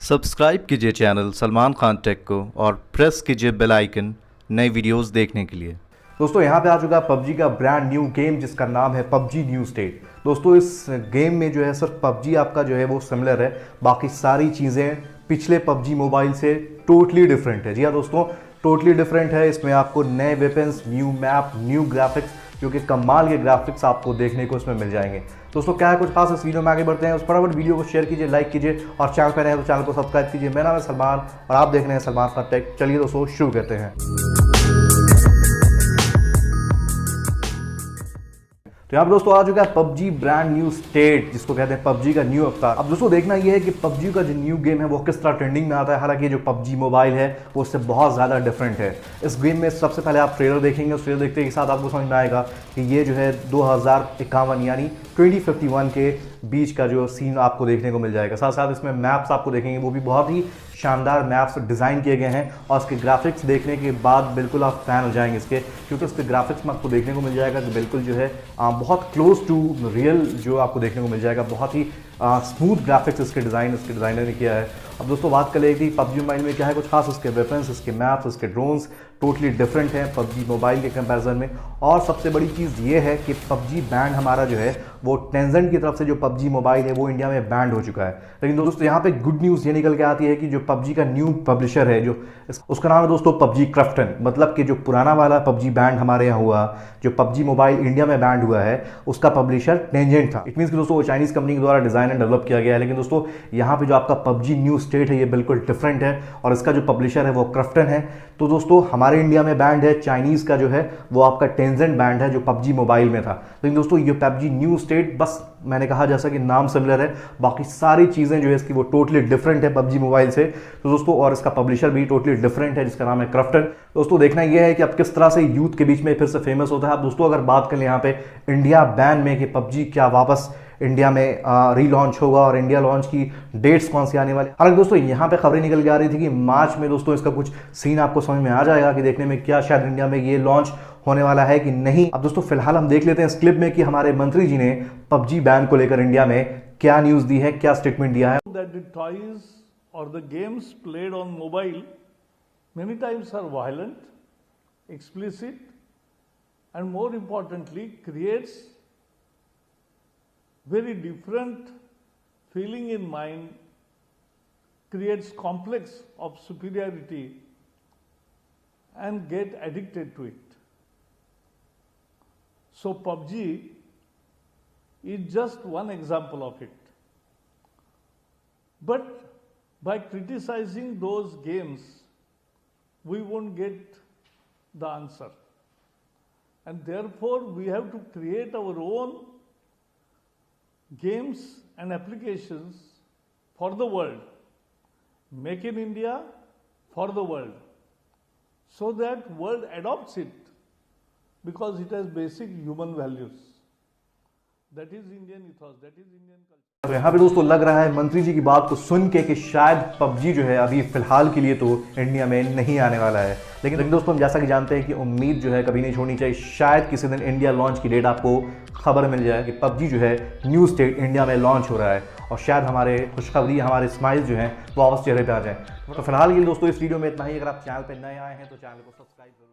Subscribe कीजिए channel Salman Khan take को और प्रेस कीजिए बेल आइकन नई वीडियोस देखने के लिए। दोस्तों यहाँ पे आ चुका है पबजी का ब्रांड न्यू गेम जिसका नाम है पबजी न्यू स्टेट। दोस्तों इस गेम में जो है सिर्फ पबजी आपका जो है वो सिमिलर है, बाकी सारी चीज़ें पिछले पबजी मोबाइल से टोटली डिफरेंट है। जी हाँ दोस्तों, टोटली डिफरेंट है। इसमें आपको नए weapons, new map, new graphics, जो कि कमाल के ग्राफिक्स आपको देखने को इसमें मिल जाएंगे। दोस्तों क्या है कुछ खास इस वीडियो में आगे बढ़ते हैं, उस फटाफट वीडियो को शेयर कीजिए, लाइक कीजिए और चैनल पर नए हैं तो चैनल को सब्सक्राइब कीजिए। मेरा नाम है सलमान और आप देख रहे हैं सलमान खान टेक। चलिए दोस्तों शुरू करते हैं। तो यहाँ पर दोस्तों आ चुका है पबजी ब्रांड न्यू स्टेट, जिसको कहते हैं पबजी का न्यू अवतार। अब दोस्तों देखना ये है कि पबजी का जो न्यू गेम है वो किस तरह ट्रेंडिंग में आता है। हालांकि जो पबजी मोबाइल है वो उससे बहुत ज़्यादा डिफरेंट है। इस गेम में सबसे पहले आप ट्रेलर देखेंगे, उस ट्रेलर देखते के साथ आपको समझ में आएगा कि ये जो है 2051 यानी 2051 के बीच का जो सीन आपको देखने को मिल जाएगा। साथ साथ इसमें मैप्स आपको देखेंगे, वो भी बहुत ही शानदार मैप्स डिज़ाइन किए गए हैं और इसके ग्राफिक्स देखने के बाद बिल्कुल आप फैन हो जाएंगे इसके, क्योंकि इसके ग्राफिक्स में आपको देखने को मिल जाएगा कि बिल्कुल जो है बहुत क्लोज टू रियल जो आपको देखने को मिल जाएगा। बहुत ही स्मूथ ग्राफिक्स इसके डिज़ाइनर ने किया है। अब दोस्तों बात कर लेते हैं पबजी मोबाइल में क्या है कुछ खास। इसके वेपन्स, इसके मैप्स, इसके ड्रोन्स टोटली डिफरेंट हैं पबजी मोबाइल के कंपैरिजन में। और सबसे बड़ी चीज़ ये है कि पबजी बैंड हमारा जो है वो टेंसेंट की तरफ से जो पबजी मोबाइल है वो इंडिया में बैंड हो चुका है। लेकिन दोस्तों यहाँ पे गुड न्यूज़ ये निकल के आती है कि जो पबजी का न्यू पब्लिशर है जो उसका नाम है दोस्तों पबजी क्राफ्टन। मतलब कि जो पुराना वाला पबजी बैंड हमारे यहाँ हुआ, जो पबजी मोबाइल इंडिया में बैंड हुआ है, उसका पब्लिशर टेंजेंट था। इट मीन्स कि दोस्तों वो चाइनीज़ कंपनी के द्वारा डिज़ाइन एंड डेवलप किया गया है। लेकिन दोस्तों यहाँ पे जो आपका पबजी न्यू स्टेट है ये बिल्कुल डिफरेंट है और इसका जो पब्लिशर है वो क्राफ्टन है। तो दोस्तों हमारे इंडिया में बैंड है, चाइनीज़ का जो है वो आपका टेंजेंट बैंड है जो पबजी मोबाइल में था। लेकिन दोस्तों ये पबजी न्यू स्टेट बस मैंने कहा जैसा कि नाम सिमिलर है, बाकी सारी चीज़ें जो है इसकी वो टोटली डिफरेंट है पबजी मोबाइल से। तो दोस्तों और इसका पब्लिशर भी टोटली डिफरेंट है जिसका नाम है क्राफ्टन। दोस्तों देखना यह है कि अब किस तरह से यूथ के बीच में फिर से फेमस होता है। अब दोस्तों अगर बात करें यहाँ पे इंडिया बैन में कि पबजी क्या वापस इंडिया में रीलॉन्च होगा और इंडिया लॉन्च की डेट्स कौन सी आने वाली। हालांकि दोस्तों यहाँ पे खबरें निकल के आ रही थी कि मार्च में दोस्तों इसका कुछ सीन आपको समझ में आ जाएगा कि देखने में क्या शायद इंडिया में ये लॉन्च होने वाला है कि नहीं। अब दोस्तों फिलहाल हम देख लेते हैं इस क्लिप में कि हमारे मंत्री जी ने पबजी बैन को लेकर इंडिया में क्या न्यूज दी है, क्या स्टेटमेंट दिया है। That the toys or the games played on mobile many times are violent, explicit, and more importantly creates very different feeling in mind, creates complex of superiority and get addicted to it. So PUBG is just one example of it. But by criticizing those games, we won't get the answer. And therefore, we have to create our own games and applications for the world. Make in India for the world. So that world adopts it because it has basic human values. That is Indian ethos, that is Indian culture. तो यहाँ पे दोस्तों लग रहा है मंत्री जी की बात को सुन के कि शायद पबजी जो है अभी फिलहाल के लिए तो इंडिया में नहीं आने वाला है। लेकिन दोस्तों हम जैसा कि जानते हैं कि उम्मीद जो है कभी नहीं छोड़नी चाहिए। शायद किसी दिन इंडिया लॉन्च की डेट आपको खबर मिल जाए कि पबजी जो है न्यू स्टेट इंडिया में लॉन्च हो रहा है और शायद हमारे खुशखबरी, हमारे स्माइल जो हैं वो वापस चेहरे पे आ जाए। तो फिलहाल के लिए दोस्तों इस वीडियो में इतना ही। अगर आप चैनल पर नए आए हैं तो चैनल को सब्सक्राइब करो।